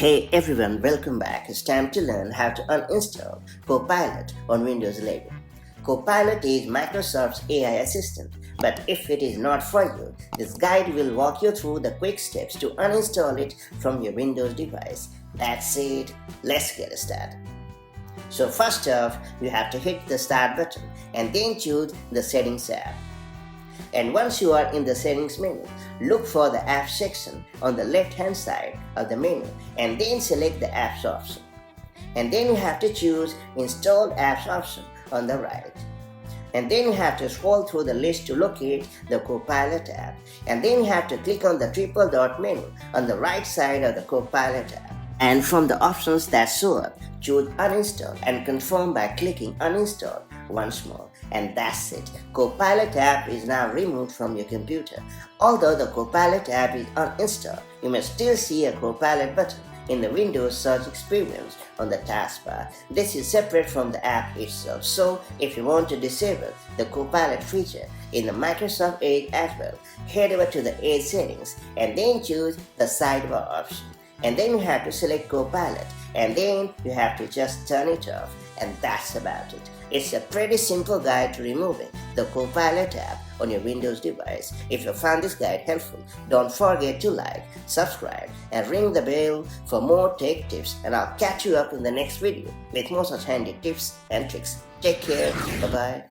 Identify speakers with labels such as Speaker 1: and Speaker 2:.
Speaker 1: Hey everyone, welcome back. It's time to learn how to uninstall Copilot on Windows 11. Copilot is Microsoft's AI assistant, but if it is not for you, this guide will walk you through the quick steps to uninstall it from your Windows device. That's it, let's get started. So first off, you have to hit the Start button and then choose the Settings app. And once you are in the settings menu, look for the apps section on the left hand side of the menu and then select the apps option. And then you have to choose install apps option on the right. And then you have to scroll through the list to locate the Copilot app. And then you have to click on the triple dot menu on the right side of the Copilot app. And from the options that show up, choose uninstall and confirm by clicking uninstall once more. And that's it. Copilot app is now removed from your computer. Although the Copilot app is uninstalled, you may still see a Copilot button in the Windows search experience on the taskbar. This is separate from the app itself. So if you want to disable the Copilot feature in the Microsoft Edge as well, head over to the Edge settings and then choose the sidebar option. And then you have to select Copilot and then you have to just turn it off, and that's about it. It's a pretty simple guide to removing the Copilot app on your Windows device. If you found this guide helpful, don't forget to like, subscribe and ring the bell for more tech tips, and I'll catch you up in the next video with more such handy tips and tricks. Take care, bye bye.